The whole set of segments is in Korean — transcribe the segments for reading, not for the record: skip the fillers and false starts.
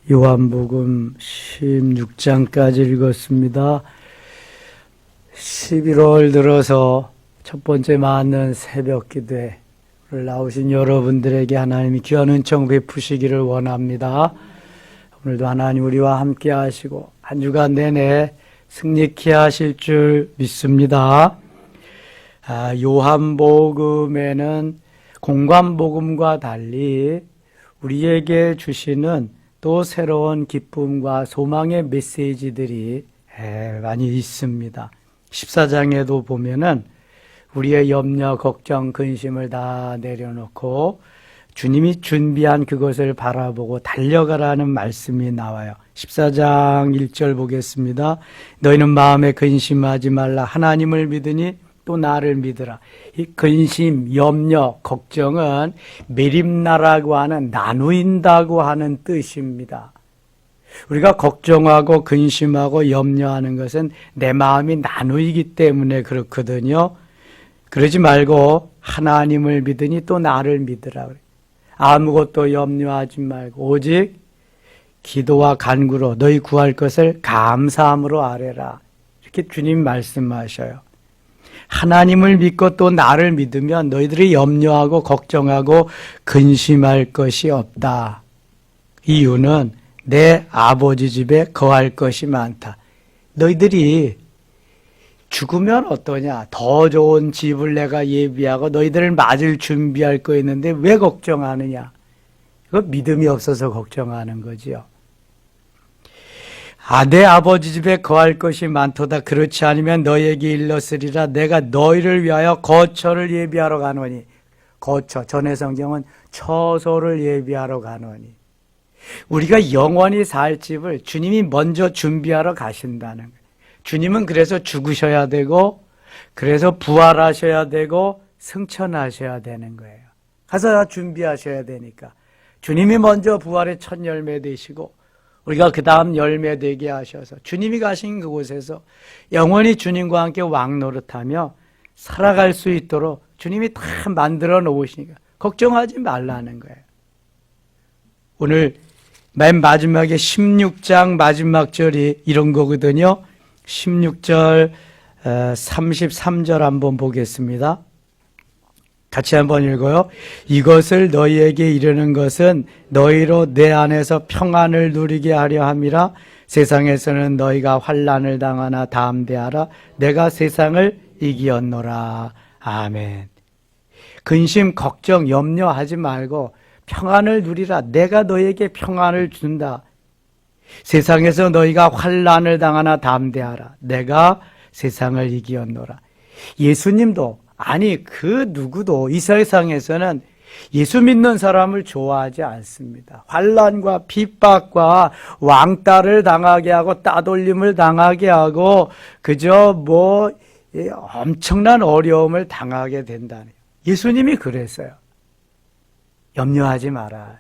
요한복음 16장까지 읽었습니다. 11월 들어서 첫 번째 맞는 새벽 기도에 나오신 여러분들에게 하나님이 귀한 은총 베푸시기를 원합니다. 오늘도 하나님 우리와 함께 하시고 한 주간 내내 승리케 하실 줄 믿습니다. 요한복음에는 공관복음과 달리 우리에게 주시는 또 새로운 기쁨과 소망의 메시지들이 많이 있습니다. 14장에도 보면은 우리의 염려, 걱정, 근심을 다 내려놓고 주님이 준비한 그것을 바라보고 달려가라는 말씀이 나와요. 14장 1절 보겠습니다. 너희는 마음에 근심하지 말라. 하나님을 믿으니 또 나를 믿으라. 이 근심, 염려, 걱정은 메림나라고 하는 나누인다고 하는 뜻입니다. 우리가 걱정하고 근심하고 염려하는 것은 내 마음이 나누이기 때문에 그렇거든요. 그러지 말고 하나님을 믿으니 또 나를 믿으라. 아무것도 염려하지 말고 오직 기도와 간구로 너희 구할 것을 감사함으로 아뢰라. 이렇게 주님 말씀하셔요. 하나님을 믿고 또 나를 믿으면 너희들이 염려하고 걱정하고 근심할 것이 없다. 이유는 내 아버지 집에 거할 것이 많다. 너희들이 죽으면 어떠냐? 더 좋은 집을 내가 예비하고 너희들을 맞을 준비할 거 있는데 왜 걱정하느냐? 이거 믿음이 없어서 걱정하는 거지요. 내 아버지 집에 거할 것이 많도다. 그렇지 않으면 너희에게 일렀으리라. 내가 너희를 위하여 거처를 예비하러 가노니. 거처, 전의 성경은 처소를 예비하러 가노니. 우리가 영원히 살 집을 주님이 먼저 준비하러 가신다는 거예요. 주님은 그래서 죽으셔야 되고, 그래서 부활하셔야 되고, 승천하셔야 되는 거예요. 가서 준비하셔야 되니까. 주님이 먼저 부활의 첫 열매 되시고, 우리가 그 다음 열매 되게 하셔서 주님이 가신 그곳에서 영원히 주님과 함께 왕노릇하며 살아갈 수 있도록 주님이 다 만들어 놓으시니까 걱정하지 말라는 거예요. 오늘 맨 마지막에 16장 마지막 절이 이런 거거든요. 16절 33절 한번 보겠습니다. 같이 한번 읽어요. 이것을 너희에게 이르는 것은 너희로 내 안에서 평안을 누리게 하려 함이라. 세상에서는 너희가 환난을 당하나 담대하라. 내가 세상을 이기었노라. 아멘. 근심, 걱정, 염려하지 말고 평안을 누리라. 내가 너희에게 평안을 준다. 세상에서 너희가 환난을 당하나 담대하라. 내가 세상을 이기었노라. 예수님도 아니 그 누구도 이 세상에서는 예수 믿는 사람을 좋아하지 않습니다. 환난과 핍박과 왕따를 당하게 하고 따돌림을 당하게 하고 그저 엄청난 어려움을 당하게 된다는 예수님이 그랬어요. 염려하지 마라.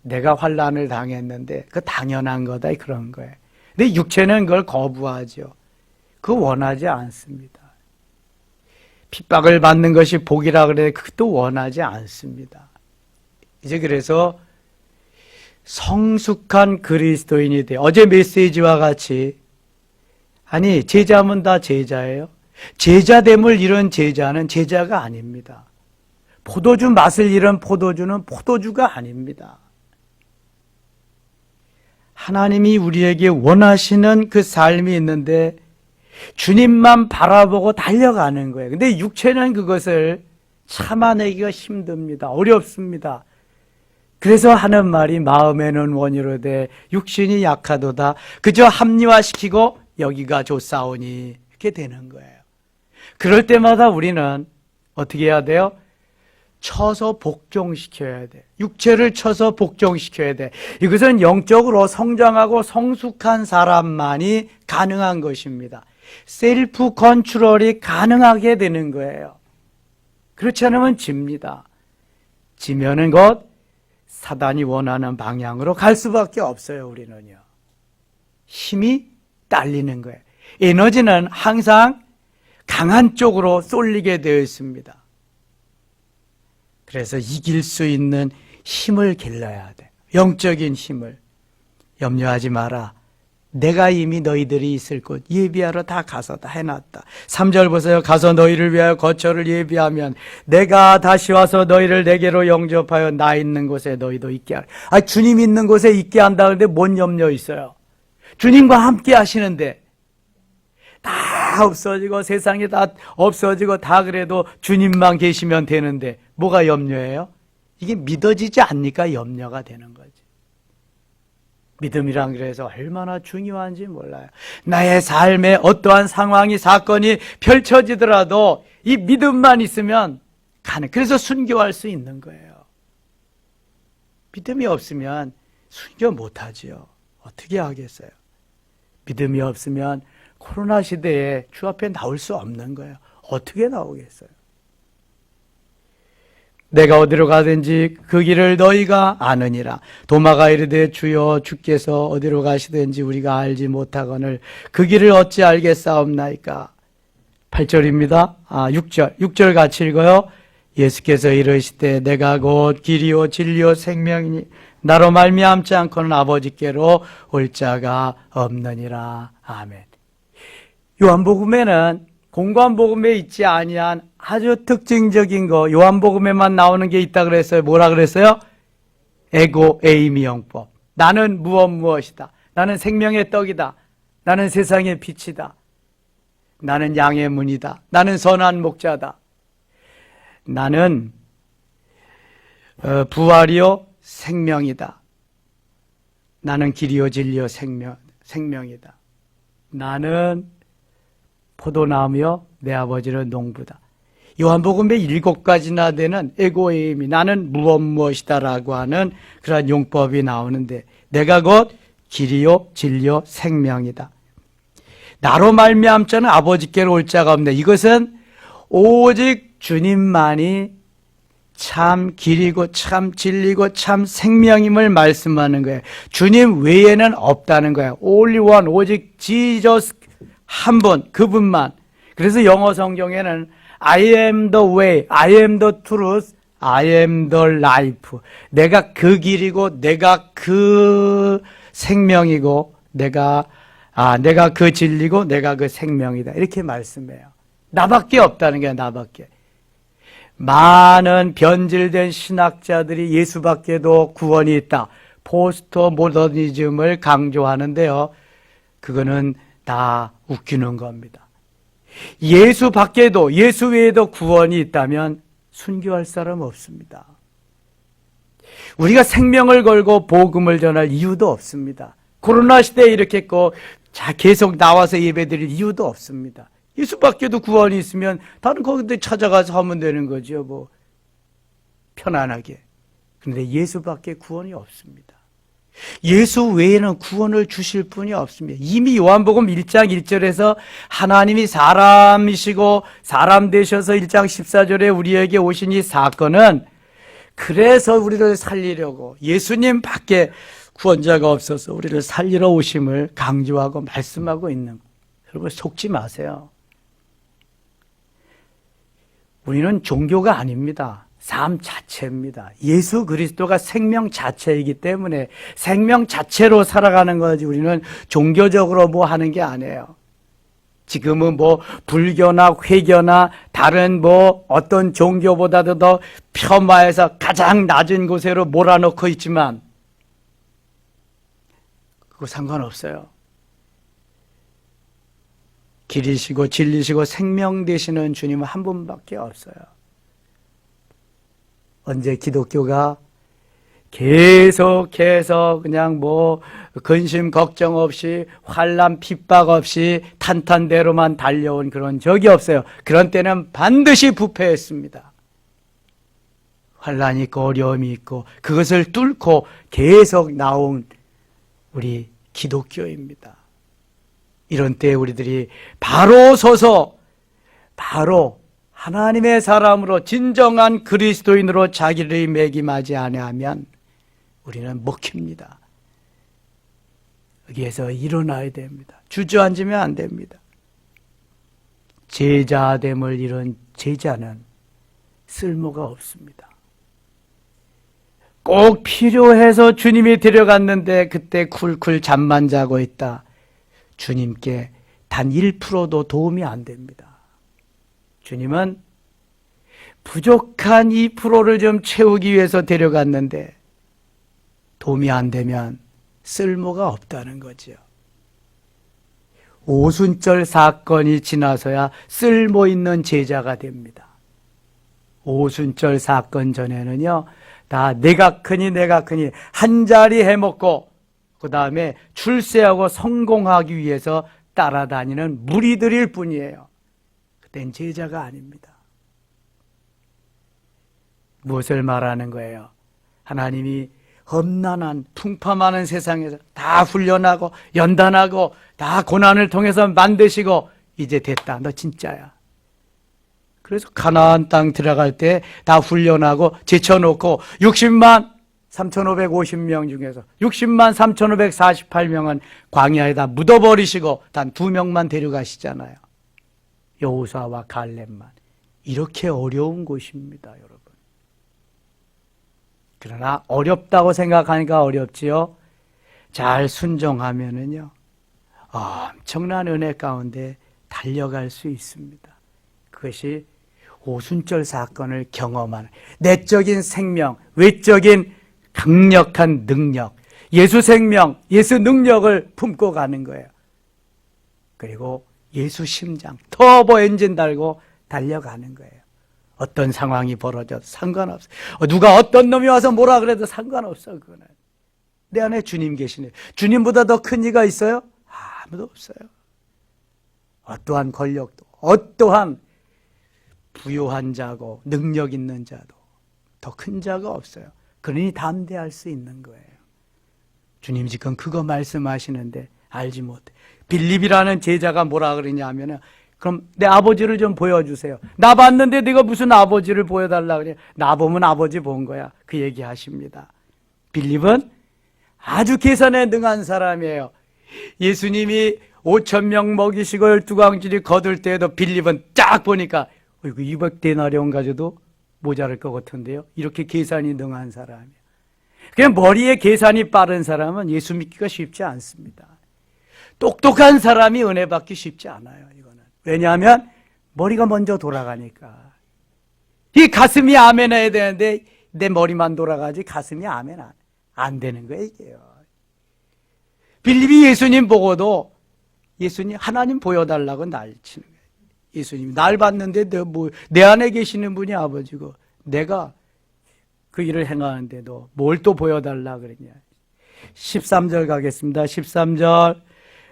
내가 환난을 당했는데 그 당연한 거다 그런 거예요. 근데 육체는 그걸 거부하죠. 그거 원하지 않습니다. 핍박을 받는 것이 복이라 그래 그것도 원하지 않습니다. 이제 그래서 성숙한 그리스도인이 돼. 어제 메시지와 같이 아니 제자면 다 제자예요. 제자됨을 잃은 제자는 제자가 아닙니다. 포도주 맛을 잃은 포도주는 포도주가 아닙니다. 하나님이 우리에게 원하시는 그 삶이 있는데 주님만 바라보고 달려가는 거예요. 근데 육체는 그것을 참아내기가 힘듭니다. 어렵습니다. 그래서 하는 말이 마음에는 원이로되 육신이 약하도다. 그저 합리화시키고 여기가 좋사오니 이렇게 되는 거예요. 그럴 때마다 우리는 어떻게 해야 돼요? 쳐서 복종시켜야 돼. 육체를 쳐서 복종시켜야 돼. 이것은 영적으로 성장하고 성숙한 사람만이 가능한 것입니다. 셀프 컨트롤이 가능하게 되는 거예요. 그렇지 않으면 집니다. 지면은 곧 사단이 원하는 방향으로 갈 수밖에 없어요. 우리는요. 힘이 딸리는 거예요. 에너지는 항상 강한 쪽으로 쏠리게 되어 있습니다. 그래서 이길 수 있는 힘을 길러야 돼. 영적인 힘을. 염려하지 마라. 내가 이미 너희들이 있을 곳 예비하러 다 가서 다 해놨다. 3절 보세요. 가서 너희를 위하여 거처를 예비하면 내가 다시 와서 너희를 내게로 영접하여 나 있는 곳에 너희도 있게 하라. 주님 있는 곳에 있게 한다 그러는데 뭔 염려 있어요? 주님과 함께 하시는데 다 없어지고 세상이 다 없어지고 다 그래도 주님만 계시면 되는데 뭐가 염려예요? 이게 믿어지지 않으니까 염려가 되는 거지. 믿음이란 그래서 얼마나 중요한지 몰라요. 나의 삶에 어떠한 상황이 사건이 펼쳐지더라도 이 믿음만 있으면 그래서 순교할 수 있는 거예요. 믿음이 없으면 순교 못하지요. 어떻게 하겠어요? 믿음이 없으면 코로나 시대에 주 앞에 나올 수 없는 거예요. 어떻게 나오겠어요? 내가 어디로 가든지 그 길을 너희가 아느니라. 도마가 이르되 주여 주께서 어디로 가시든지 우리가 알지 못하거늘 그 길을 어찌 알겠사옵나이까. 8절입니다. 6절 같이 읽어요. 예수께서 이르시되 내가 곧 길이요 진리요 생명이니 나로 말미암지 않고는 아버지께로 올 자가 없느니라. 아멘. 요한복음에는 공관복음에 있지 아니한 아주 특징적인 거 요한복음에만 나오는 게 있다 그랬어요. 뭐라 그랬어요? 에고 에이미 영법. 나는 무엇이다. 나는 생명의 떡이다. 나는 세상의 빛이다. 나는 양의 문이다. 나는 선한 목자다. 나는 부활이요 생명이다. 나는 길이요 진리요 생명이다. 나는 포도나무요 내 아버지는 농부다. 요한복음에 7가지나 되는 에고에임이 나는 무엇이다라고 하는 그런 용법이 나오는데 내가 곧 길이요 진리요 생명이다. 나로 말미암자는 아버지께로 올 자가 없네. 이것은 오직 주님만이 참 길이고 참 진리고 참 생명임을 말씀하는 거예요. 주님 외에는 없다는 거예요. Only one, 오직 Jesus 한 분, 그분만. 그래서 영어 성경에는 I am the way, I am the truth, I am the life. 내가 그 길이고 내가 그 생명이고 내가 그 진리고 내가 그 생명이다. 이렇게 말씀해요. 나밖에 없다는 게 나밖에. 많은 변질된 신학자들이 예수밖에도 구원이 있다. 포스트 모더니즘을 강조하는데요. 그거는 다 웃기는 겁니다. 예수 밖에도 예수 외에도 구원이 있다면 순교할 사람 없습니다. 우리가 생명을 걸고 복음을 전할 이유도 없습니다. 코로나 시대에 이렇게 계속 나와서 예배드릴 이유도 없습니다. 예수 밖에도 구원이 있으면 다른 거기도 찾아가서 하면 되는 거죠. 뭐 편안하게. 그런데 예수 밖에 구원이 없습니다. 예수 외에는 구원을 주실 분이 없습니다. 이미 요한복음 1장 1절에서 하나님이 사람이시고 사람 되셔서 1장 14절에 우리에게 오신 이 사건은 그래서 우리를 살리려고 예수님 밖에 구원자가 없어서 우리를 살리러 오심을 강조하고 말씀하고 있는 거예요. 여러분 속지 마세요. 우리는 종교가 아닙니다. 삶 자체입니다. 예수 그리스도가 생명 자체이기 때문에 생명 자체로 살아가는 거지 우리는 종교적으로 뭐 하는 게 아니에요. 지금은 뭐 불교나 회교나 다른 뭐 어떤 종교보다도 더 폄하해서 가장 낮은 곳으로 몰아넣고 있지만 그거 상관없어요. 길이시고 진리시고 생명 되시는 주님은 한 분밖에 없어요. 언제 기독교가 계속해서 그냥 뭐 근심 걱정 없이 환난 핍박 없이 탄탄대로만 달려온 그런 적이 없어요. 그런 때는 반드시 부패했습니다. 환난이 있고 어려움이 있고 그것을 뚫고 계속 나온 우리 기독교입니다. 이런 때에 우리들이 바로 서서 바로 하나님의 사람으로 진정한 그리스도인으로 자기를 매김하지 아니하면 우리는 먹힙니다. 여기에서 일어나야 됩니다. 주저앉으면 안 됩니다. 제자됨을 잃은 제자는 쓸모가 없습니다. 꼭 필요해서 주님이 데려갔는데 그때 쿨쿨 잠만 자고 있다. 주님께 단 1%도 도움이 안 됩니다. 주님은 부족한 2%를 좀 채우기 위해서 데려갔는데 도움이 안 되면 쓸모가 없다는 거죠. 오순절 사건이 지나서야 쓸모 있는 제자가 됩니다. 오순절 사건 전에는요, 다 내가 크니 한 자리 해먹고 그 다음에 출세하고 성공하기 위해서 따라다니는 무리들일 뿐이에요. 그땐 제자가 아닙니다. 무엇을 말하는 거예요? 하나님이 험난한 풍파많은 세상에서 다 훈련하고 연단하고 다 고난을 통해서 만드시고 이제 됐다. 너 진짜야. 그래서 가나안 땅 들어갈 때 다 훈련하고 제쳐놓고 60만 3,550명 중에서 60만 3,548명은 광야에다 묻어버리시고 단 2명만 데려가시잖아요. 여호수아와 갈렙만. 이렇게 어려운 곳입니다, 여러분. 그러나 어렵다고 생각하니까 어렵지요. 잘 순종하면은요, 엄청난 은혜 가운데 달려갈 수 있습니다. 그것이 오순절 사건을 경험하는 내적인 생명, 외적인 강력한 능력, 예수 생명, 예수 능력을 품고 가는 거예요. 그리고 예수 심장, 터보 엔진 달고 달려가는 거예요. 어떤 상황이 벌어져도 상관없어. 누가 어떤 놈이 와서 뭐라 그래도 상관없어. 그거는 내 안에 주님 계시네. 주님보다 더 큰 이가 있어요? 아무도 없어요. 어떠한 권력도, 어떠한 부유한 자고 능력 있는 자도 더 큰 자가 없어요. 그러니 담대할 수 있는 거예요. 주님 지금 그거 말씀하시는데 알지 못해. 빌립이라는 제자가 뭐라 그러냐 하면은, 그럼 내 아버지를 좀 보여주세요. 나 봤는데 네가 무슨 아버지를 보여달라 그래. 나 보면 아버지 본 거야. 그 얘기 하십니다. 빌립은 아주 계산에 능한 사람이에요. 예수님이 5,000명 먹이시고 12광줄이 거둘 때에도 빌립은 쫙 보니까 200데나리온 가져도 모자랄 것 같은데요. 이렇게 계산이 능한 사람이에요. 그냥 머리에 계산이 빠른 사람은 예수 믿기가 쉽지 않습니다. 똑똑한 사람이 은혜 받기 쉽지 않아요. 이거는. 왜냐하면 머리가 먼저 돌아가니까. 이 가슴이 아멘 해야 되는데 내 머리만 돌아가지 가슴이 아멘 안 되는 거예요. 이게요. 빌립이 예수님 보고도 예수님 하나님 보여달라고 날치는 거예요. 예수님이 날 봤는데 내 안에 계시는 분이 아버지고 내가 그 일을 행하는데도 뭘 또 보여달라 그랬냐. 13절 가겠습니다. 13절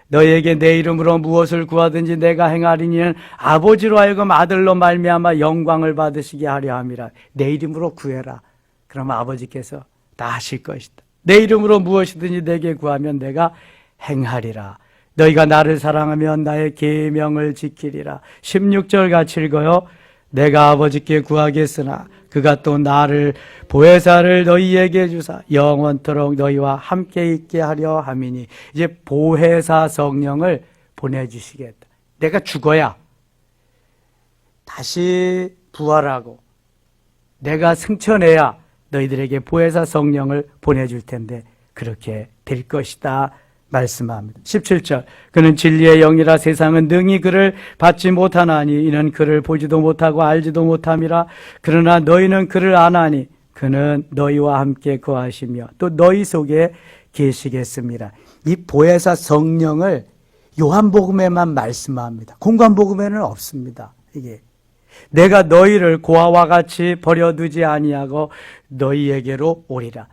너에게 내 이름으로 무엇을 구하든지 내가 행하리니는 아버지로 하여금 아들로 말미암아 영광을 받으시게 하려 함이라. 내 이름으로 구해라. 그러면 아버지께서 다 하실 것이다. 내 이름으로 무엇이든지 내게 구하면 내가 행하리라. 너희가 나를 사랑하면 나의 계명을 지키리라. 16절 같이 읽어요. 내가 아버지께 구하겠으나 그가 또 나를 보혜사를 너희에게 주사 영원토록 너희와 함께 있게 하려 함이니. 이제 보혜사 성령을 보내주시겠다. 내가 죽어야 다시 부활하고 내가 승천해야 너희들에게 보혜사 성령을 보내줄 텐데 그렇게 될 것이다 말씀합니다. 17절 그는 진리의 영이라 세상은 능히 그를 받지 못하나니 이는 그를 보지도 못하고 알지도 못함이라. 그러나 너희는 그를 아나니 그는 너희와 함께 거하시며 또 너희 속에 계시겠습니다. 이 보혜사 성령을 요한복음에만 말씀합니다. 공관복음에는 없습니다. 이게 내가 너희를 고아와 같이 버려두지 아니하고 너희에게로 오리라.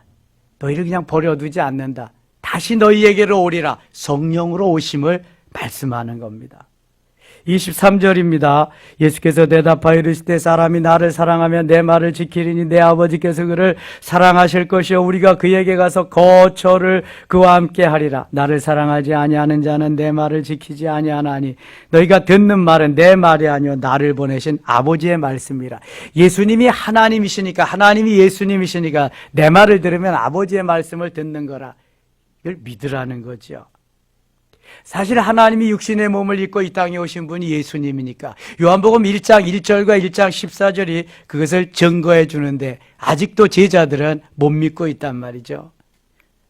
너희를 그냥 버려두지 않는다. 다시 너희에게로 오리라. 성령으로 오심을 말씀하는 겁니다. 23절입니다. 예수께서 대답하여 이르시되 사람이 나를 사랑하면 내 말을 지키리니 내 아버지께서 그를 사랑하실 것이요 우리가 그에게 가서 거처를 그와 함께 하리라. 나를 사랑하지 아니하는 자는 내 말을 지키지 아니하나니 너희가 듣는 말은 내 말이 아니요 나를 보내신 아버지의 말씀이라. 예수님이 하나님이시니까, 하나님이 예수님이시니까 내 말을 들으면 아버지의 말씀을 듣는 거라. 이걸 믿으라는 거죠. 사실 하나님이 육신의 몸을 입고 이 땅에 오신 분이 예수님이니까 요한복음 1장 1절과 1장 14절이 그것을 증거해 주는데 아직도 제자들은 못 믿고 있단 말이죠.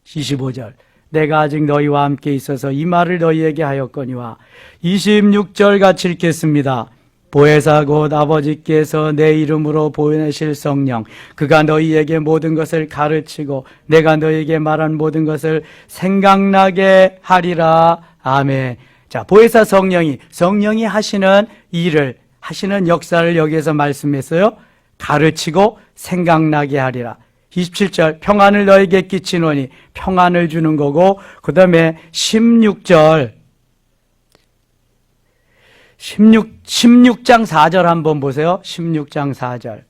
25절 내가 아직 너희와 함께 있어서 이 말을 너희에게 하였거니와 26절 같이 읽겠습니다. 보혜사 곧 아버지께서 내 이름으로 보내실 성령 그가 너희에게 모든 것을 가르치고 내가 너희에게 말한 모든 것을 생각나게 하리라. 아멘. 자, 보혜사 성령이 하시는 일을 하시는 역사를 여기에서 말씀했어요. 가르치고 생각나게 하리라. 27절 평안을 너에게 끼치노니 평안을 주는 거고 그 다음에 16장 4절 한번 보세요. 16장 4절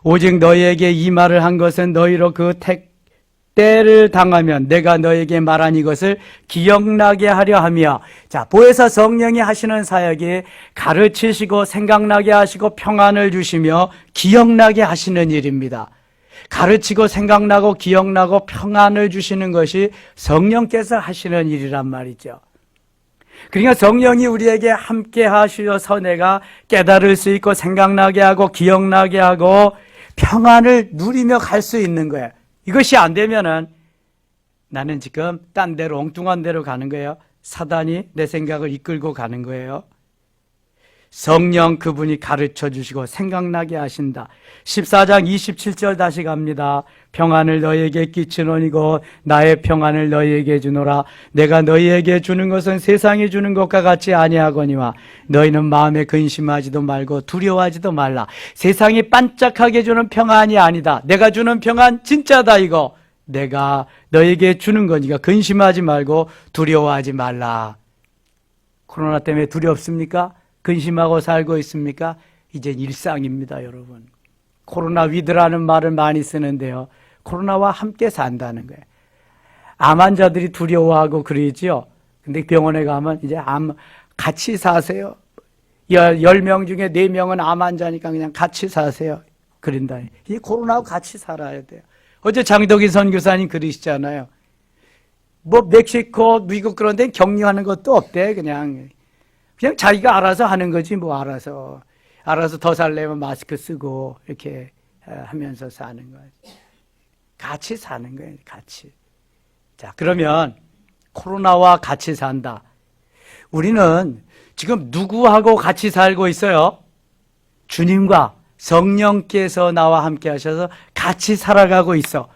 오직 너희에게 이 말을 한 것은 너희로 그 때를 당하면 내가 너희에게 말한 이것을 기억나게 하려 하며 자, 보혜사 성령이 하시는 사역이 가르치시고 생각나게 하시고 평안을 주시며 기억나게 하시는 일입니다. 가르치고 생각나고 기억나고 평안을 주시는 것이 성령께서 하시는 일이란 말이죠. 그러니까 성령이 우리에게 함께 하셔서 내가 깨달을 수 있고 생각나게 하고 기억나게 하고 평안을 누리며 갈 수 있는 거예요. 이것이 안 되면은 나는 지금 딴 데로 엉뚱한 데로 가는 거예요. 사단이 내 생각을 이끌고 가는 거예요. 성령 그분이 가르쳐 주시고 생각나게 하신다. 14장 27절 다시 갑니다. 평안을 너희에게 끼치노니고 나의 평안을 너희에게 주노라. 내가 너희에게 주는 것은 세상이 주는 것과 같이 아니하거니와 너희는 마음에 근심하지도 말고 두려워하지도 말라. 세상이 반짝하게 주는 평안이 아니다. 내가 주는 평안 진짜다 이거. 내가 너희에게 주는 거니까 근심하지 말고 두려워하지 말라. 코로나 때문에 두렵습니까? 근심하고 살고 있습니까? 이제 일상입니다, 여러분. 코로나 위드라는 말을 많이 쓰는데요. 코로나와 함께 산다는 거예요. 암 환자들이 두려워하고 그러지요. 근데 병원에 가면 이제 같이 사세요. 10명 중에 4명은 암 환자니까 그냥 같이 사세요. 그런다. 이 코로나하고 같이 살아야 돼요. 어제 장덕인 선교사님 그러시잖아요. 뭐 멕시코, 미국 그런 데는 격리하는 것도 없대. 그냥 자기가 알아서 하는 거지 뭐 알아서 더 살려면 마스크 쓰고 이렇게 하면서 사는 거지. 같이 사는 거예요. 같이. 자, 그러면 코로나와 같이 산다. 우리는 지금 누구하고 같이 살고 있어요? 주님과 성령께서 나와 함께 하셔서 같이 살아가고 있어.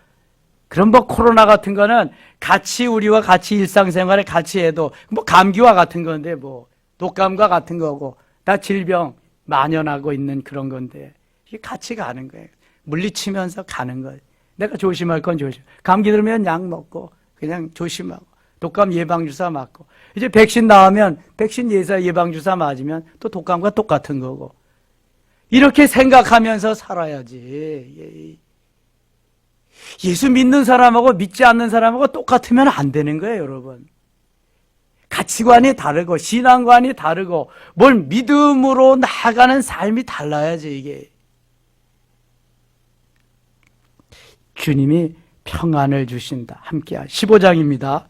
그럼 뭐 코로나 같은 거는 같이 우리와 같이 일상생활에 같이 해도 뭐 감기와 같은 건데 뭐 독감과 같은 거고 다 질병 만연하고 있는 그런 건데 이게 같이 가는 거예요. 물리치면서 가는 거예요. 내가 조심할 건 조심. 감기 들면 약 먹고 그냥 조심하고 독감 예방주사 맞고 이제 백신 나오면 백신 예방주사 맞으면 또 독감과 똑같은 거고 이렇게 생각하면서 살아야지. 예수 믿는 사람하고 믿지 않는 사람하고 똑같으면 안 되는 거예요, 여러분. 가치관이 다르고 신앙관이 다르고 뭘 믿음으로 나아가는 삶이 달라야지 이게. 주님이 평안을 주신다. 함께하 15장입니다.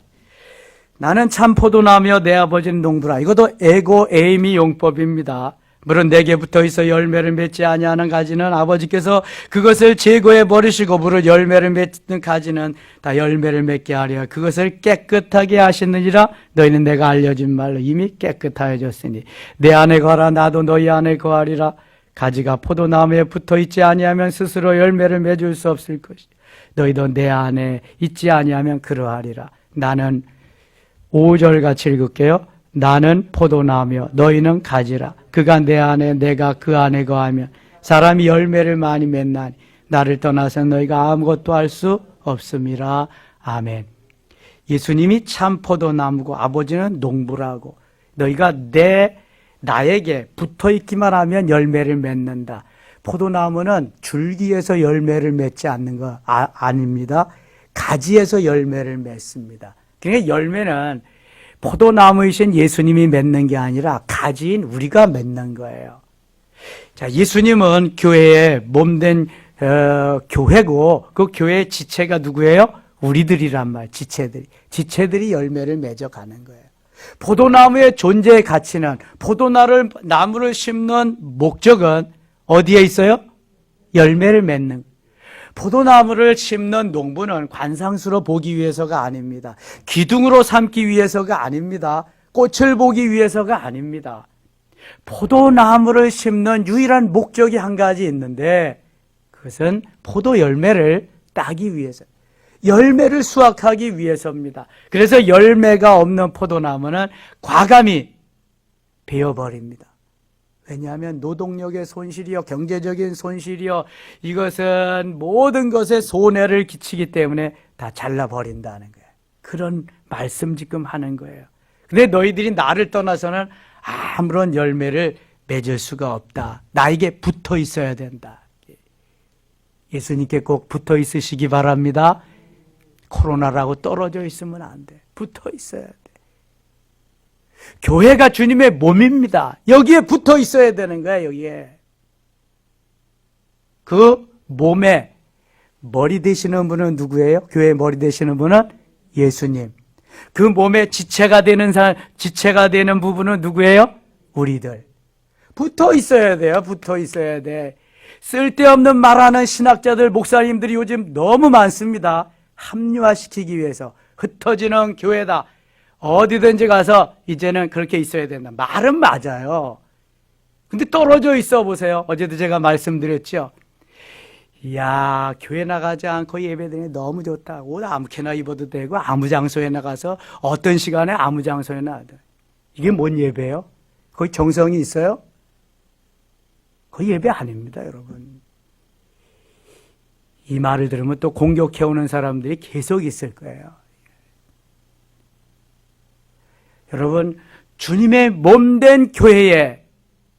나는 참 포도나무여 내 아버지는 농부라. 이것도 에고 에이미 용법입니다. 물은 내게 붙어있어 열매를 맺지 아니하는 가지는 아버지께서 그것을 제거해 버리시고 물은 열매를 맺는 가지는 다 열매를 맺게 하려 그것을 깨끗하게 하시느니라. 너희는 내가 알려진 말로 이미 깨끗하여졌으니 내 안에 거하라 나도 너희 안에 거하리라. 가지가 포도나무에 붙어있지 아니하면 스스로 열매를 맺을 수 없을 것이 너희도 내 안에 있지 아니하면 그러하리라. 나는 5절 같이 읽을게요. 나는 포도나무며 너희는 가지라. 그가 내 안에 내가 그 안에 거하면 사람이 열매를 많이 맺나니 나를 떠나서 너희가 아무것도 할 수 없음이라. 아멘. 예수님이 참 포도나무고 아버지는 농부라고 너희가 나에게 붙어있기만 하면 열매를 맺는다. 포도나무는 줄기에서 열매를 맺지 않는 거 아닙니다. 가지에서 열매를 맺습니다. 그러니까 열매는 포도나무이신 예수님이 맺는 게 아니라 가지인 우리가 맺는 거예요. 자, 예수님은 교회의 몸된 교회고 그 교회의 지체가 누구예요? 우리들이란 말, 지체들이 열매를 맺어가는 거예요. 포도나무의 존재의 가치는 나무를 심는 목적은 어디에 있어요? 열매를 맺는. 포도나무를 심는 농부는 관상수로 보기 위해서가 아닙니다. 기둥으로 삼기 위해서가 아닙니다. 꽃을 보기 위해서가 아닙니다. 포도나무를 심는 유일한 목적이 한 가지 있는데 그것은 포도 열매를 따기 위해서, 열매를 수확하기 위해서입니다. 그래서 열매가 없는 포도나무는 과감히 베어버립니다. 왜냐하면 노동력의 손실이요, 경제적인 손실이요, 이것은 모든 것에 손해를 끼치기 때문에 다 잘라버린다는 거예요. 그런 말씀 지금 하는 거예요. 근데 너희들이 나를 떠나서는 아무런 열매를 맺을 수가 없다. 나에게 붙어 있어야 된다. 예수님께 꼭 붙어 있으시기 바랍니다. 코로나라고 떨어져 있으면 안 돼. 붙어 있어야 돼. 교회가 주님의 몸입니다. 여기에 붙어 있어야 되는 거야, 여기에. 그 몸에 머리 되시는 분은 누구예요? 교회 머리 되시는 분은 예수님. 그 몸에 지체가 되는 부분은 누구예요? 우리들. 붙어 있어야 돼요. 붙어 있어야 돼. 쓸데없는 말하는 신학자들, 목사님들이 요즘 너무 많습니다. 합리화시키기 위해서. 흩어지는 교회다. 어디든지 가서 이제는 그렇게 있어야 된다. 말은 맞아요. 근데 떨어져 있어 보세요. 어제도 제가 말씀드렸죠. 이야, 교회 나가지 않고 예배드리니 너무 좋다. 옷 아무렇게나 입어도 되고 아무 장소에 나가서 어떤 시간에 아무 장소에 나가도. 이게 뭔 예배예요? 거기 정성이 있어요? 거기 예배 아닙니다, 여러분. 이 말을 들으면 또 공격해오는 사람들이 계속 있을 거예요. 여러분, 주님의 몸된 교회에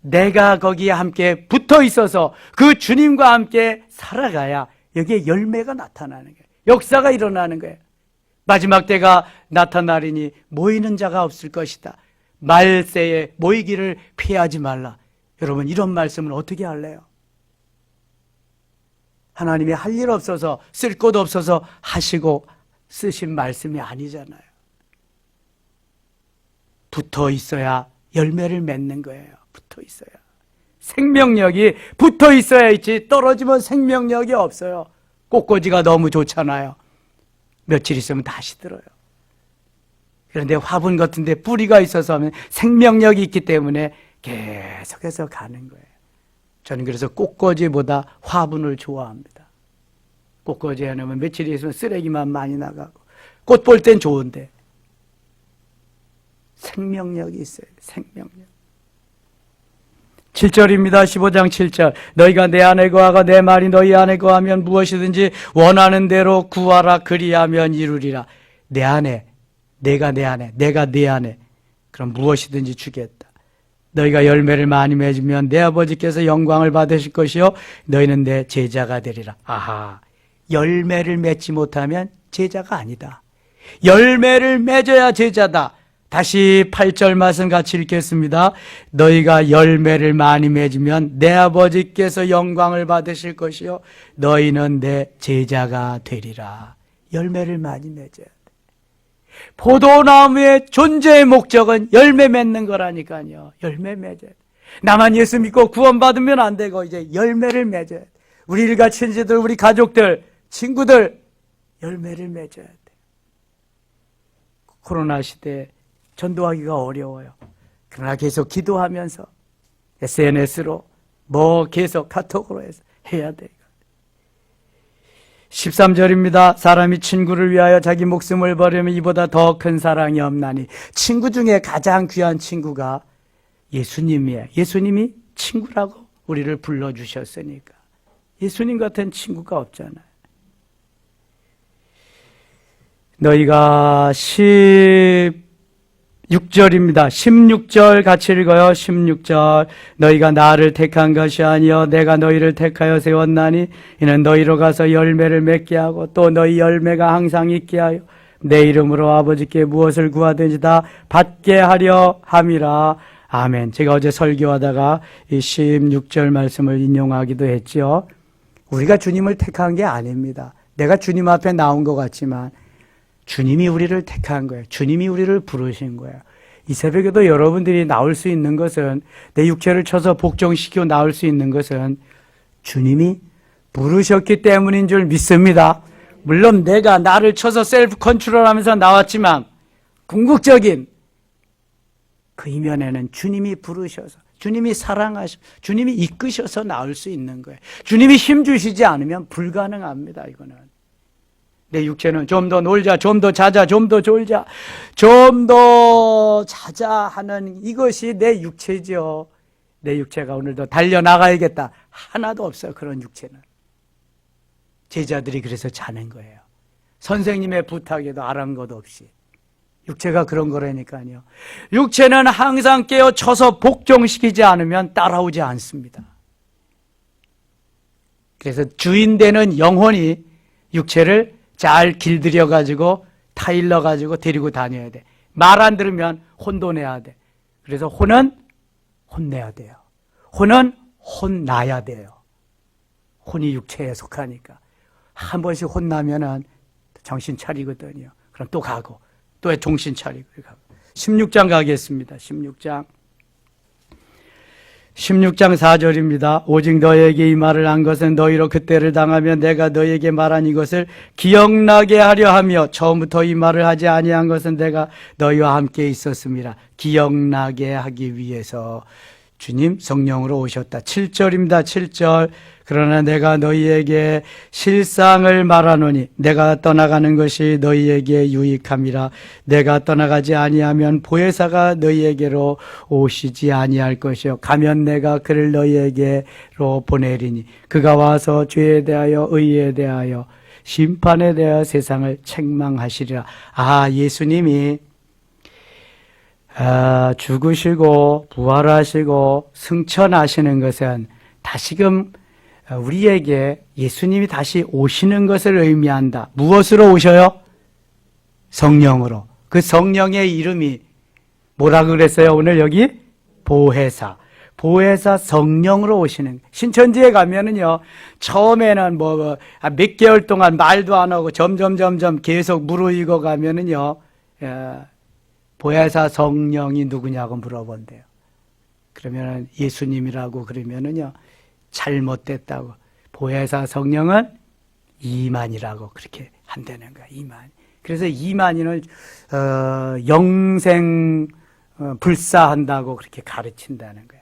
내가 거기에 함께 붙어 있어서 그 주님과 함께 살아가야 여기에 열매가 나타나는 거예요. 역사가 일어나는 거예요. 마지막 때가 나타나리니 모이는 자가 없을 것이다. 말세에 모이기를 피하지 말라. 여러분, 이런 말씀을 어떻게 할래요? 하나님이 할 일 없어서, 쓸 것 없어서 하시고 쓰신 말씀이 아니잖아요. 붙어 있어야 열매를 맺는 거예요. 붙어 있어야. 생명력이 붙어 있어야 있지, 떨어지면 생명력이 없어요. 꽃꽂이가 너무 좋잖아요. 며칠 있으면 다시 들어요. 그런데 화분 같은데 뿌리가 있어서 하면 생명력이 있기 때문에 계속해서 가는 거예요. 저는 그래서 꽃꽂이보다 화분을 좋아합니다. 꽃꽂이 해놓으면 며칠 있으면 쓰레기만 많이 나가고, 꽃 볼 땐 좋은데 생명력이 있어요. 생명력. 7절입니다. 15장 7절. 너희가 내 안에 거하고 내 말이 너희 안에 거하면 무엇이든지 원하는 대로 구하라. 그리하면 이루리라. 내 안에, 내가 내 안에, 내가 네 안에, 그럼 무엇이든지 주겠다. 너희가 열매를 많이 맺으면 내 아버지께서 영광을 받으실 것이요 너희는 내 제자가 되리라. 아하, 열매를 맺지 못하면 제자가 아니다. 열매를 맺어야 제자다. 다시 8절 말씀 같이 읽겠습니다. 너희가 열매를 많이 맺으면 내 아버지께서 영광을 받으실 것이요 너희는 내 제자가 되리라. 열매를 많이 맺어야 돼. 포도나무의 존재의 목적은 열매 맺는 거라니까요. 열매 맺어야 돼. 나만 예수 믿고 구원받으면 안 되고 이제 열매를 맺어야 돼. 우리 일가 친지들, 우리 가족들, 친구들 열매를 맺어야 돼. 코로나 시대에 전도하기가 어려워요. 그러나 계속 기도하면서 SNS로 계속 카톡으로 해서 해야 돼요. 13절입니다. 사람이 친구를 위하여 자기 목숨을 버리면 이보다 더 큰 사랑이 없나니. 친구 중에 가장 귀한 친구가 예수님이에요. 예수님이 친구라고 우리를 불러주셨으니까. 예수님 같은 친구가 없잖아요. 너희가 16절입니다. 16절 같이 읽어요. 16절. 너희가 나를 택한 것이 아니여 내가 너희를 택하여 세웠나니 이는 너희로 가서 열매를 맺게 하고 또 너희 열매가 항상 있게 하여 내 이름으로 아버지께 무엇을 구하든지 다 받게 하려 함이라. 아멘. 제가 어제 설교하다가 이 16절 말씀을 인용하기도 했지요. 우리가 주님을 택한 게 아닙니다. 내가 주님 앞에 나온 것 같지만 주님이 우리를 택한 거예요. 주님이 우리를 부르신 거예요. 이 새벽에도 여러분들이 나올 수 있는 것은, 내 육체를 쳐서 복종시키고 나올 수 있는 것은 주님이 부르셨기 때문인 줄 믿습니다. 물론 내가 나를 쳐서 셀프 컨트롤하면서 나왔지만 궁극적인 그 이면에는 주님이 부르셔서, 주님이 사랑하셔, 주님이 이끄셔서 나올 수 있는 거예요. 주님이 힘 주시지 않으면 불가능합니다. 이거는. 내 육체는 좀 더 놀자, 좀 더 자자, 좀 더 졸자, 좀 더 자자 하는 이것이 내 육체죠. 내 육체가 오늘도 달려나가야겠다. 하나도 없어요. 그런 육체는. 제자들이 그래서 자는 거예요. 선생님의 부탁에도 아랑곳 없이. 육체가 그런 거라니까요. 육체는 항상 깨어 쳐서 복종시키지 않으면 따라오지 않습니다. 그래서 주인 되는 영혼이 육체를 잘 길들여가지고 타일러가지고 데리고 다녀야 돼. 말 안 들으면 혼돈해야 돼. 그래서 혼은 혼내야 돼요. 혼은 혼나야 돼요. 혼이 육체에 속하니까. 한 번씩 혼나면은 정신 차리거든요. 그럼 또 가고, 또 정신 차리고 가고. 16장 가겠습니다. 16장 4절입니다. 오직 너에게 이 말을 한 것은 너희로 그때를 당하며 내가 너에게 말한 이것을 기억나게 하려 하며 처음부터 이 말을 하지 아니한 것은 내가 너희와 함께 있었음이라. 기억나게 하기 위해서 주님 성령으로 오셨다. 7절입니다. 7절. 그러나 내가 너희에게 실상을 말하노니 내가 떠나가는 것이 너희에게 유익함이라. 내가 떠나가지 아니하면 보혜사가 너희에게로 오시지 아니할 것이요 가면 내가 그를 너희에게로 보내리니 그가 와서 죄에 대하여 의에 대하여 심판에 대하여 세상을 책망하시리라. 예수님이 죽으시고 부활하시고 승천하시는 것은 다시금 우리에게 예수님이 다시 오시는 것을 의미한다. 무엇으로 오셔요? 성령으로. 그 성령의 이름이 뭐라고 그랬어요? 오늘 여기 보혜사. 보혜사 성령으로 오시는. 신천지에 가면은요, 처음에는 몇 개월 동안 말도 안 하고 점점 계속 무르익어 가면은요, 보혜사 성령이 누구냐고 물어본대요. 그러면 예수님이라고 그러면은요, 잘못됐다고. 보혜사 성령은 이만이라고 그렇게 한다는 거야. 이만. 그래서 이만인을 영생 불사한다고 그렇게 가르친다는 거야.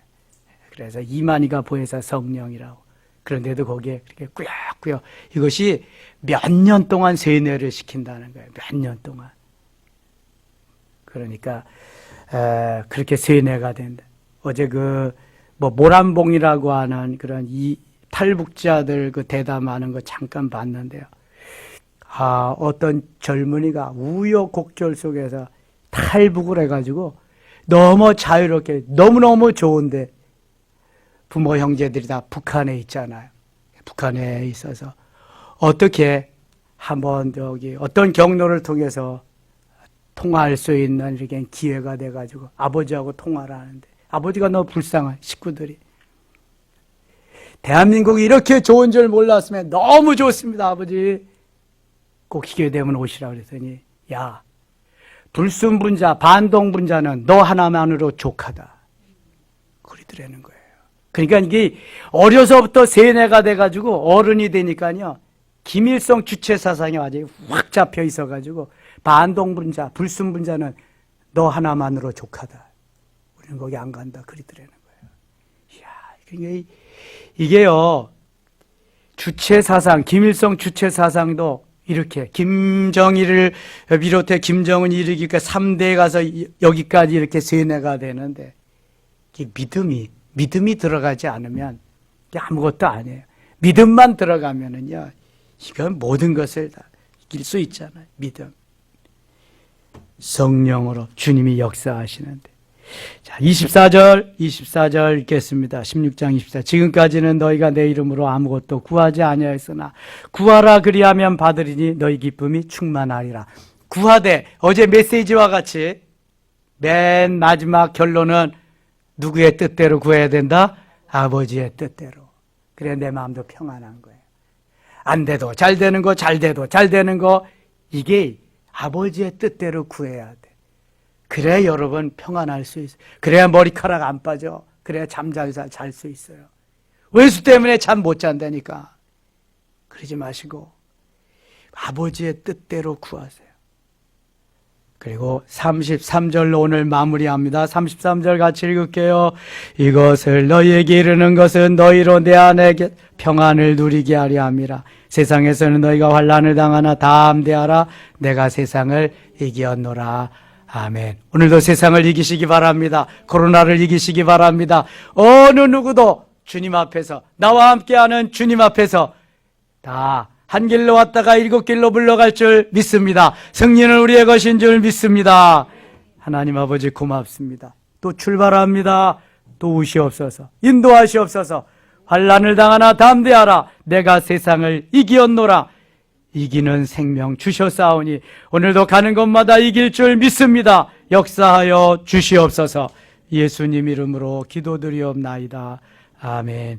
그래서 이만이가 보혜사 성령이라고. 그런데도 거기에 그렇게 꾸역꾸역 이것이 몇 년 동안 세뇌를 시킨다는 거예요. 몇 년 동안. 그러니까 그렇게 세뇌가 된다. 어제 모란봉이라고 하는 그런 이 탈북자들 그 대담하는 거 잠깐 봤는데요. 어떤 젊은이가 우여곡절 속에서 탈북을 해가지고 너무 자유롭게 너무너무 좋은데 부모 형제들이 다 북한에 있잖아요. 북한에 있어서 어떻게 한번 어떤 경로를 통해서 통화할 수 있는 이렇게 기회가 돼가지고 아버지하고 통화를 하는데 아버지가 너무 불쌍한 식구들이 대한민국이 이렇게 좋은 줄 몰랐으면 너무 좋습니다. 아버지 꼭 기회 되면 오시라 그랬더니 야 불순분자 반동분자는 너 하나만으로 족하다 그러더라는 거예요. 그러니까 이게 어려서부터 세뇌가 돼가지고 어른이 되니까요 김일성 주체 사상이 아주 확 잡혀 있어가지고 반동분자 불순분자는 너 하나만으로 족하다. 우리는 거기 안 간다. 그러더라는 거예요. 이야, 이게요, 주체 사상, 김일성 주체 사상도 이렇게, 김정일을 비롯해 김정은이 이르기까 3대에 가서 여기까지 이렇게 세뇌가 되는데, 믿음이 들어가지 않으면 아무것도 아니에요. 믿음만 들어가면은요, 이건 모든 것을 다 이길 수 있잖아요. 믿음. 성령으로 주님이 역사하시는데. 자, 24절 읽겠습니다. 16장 24절. 지금까지는 너희가 내 이름으로 아무것도 구하지 아니하였으나 구하라 그리하면 받으리니 너희 기쁨이 충만하리라. 구하되 어제 메시지와 같이 맨 마지막 결론은 누구의 뜻대로 구해야 된다? 아버지의 뜻대로. 그래 내 마음도 평안한 거예요. 안 돼도 잘 되는 거, 잘 돼도 잘 되는 거, 이게 아버지의 뜻대로 구해야 돼. 그래야 여러분 평안할 수 있어요. 그래야 머리카락 안 빠져. 그래야 잠 잘 수 있어요. 원수 때문에 잠 못 잔다니까. 그러지 마시고 아버지의 뜻대로 구하세요. 그리고 33절로 오늘 마무리합니다. 33절 같이 읽을게요. 이것을 너희에게 이르는 것은 너희로 내 안에 평안을 누리게 하려 함이라. 세상에서는 너희가 환난을 당하나 담대하라. 내가 세상을 이겼노라. 아멘. 오늘도 세상을 이기시기 바랍니다. 코로나를 이기시기 바랍니다. 어느 누구도 주님 앞에서, 나와 함께하는 주님 앞에서 다 한 길로 왔다가 일곱 길로 물러갈 줄 믿습니다. 승리는 우리의 것인 줄 믿습니다. 하나님 아버지 고맙습니다. 또 출발합니다. 도우시옵소서. 인도하시옵소서. 환난을 당하나 담대하라. 내가 세상을 이기었노라. 이기는 생명 주셨사오니 오늘도 가는 곳마다 이길 줄 믿습니다. 역사하여 주시옵소서. 예수님 이름으로 기도드리옵나이다. 아멘.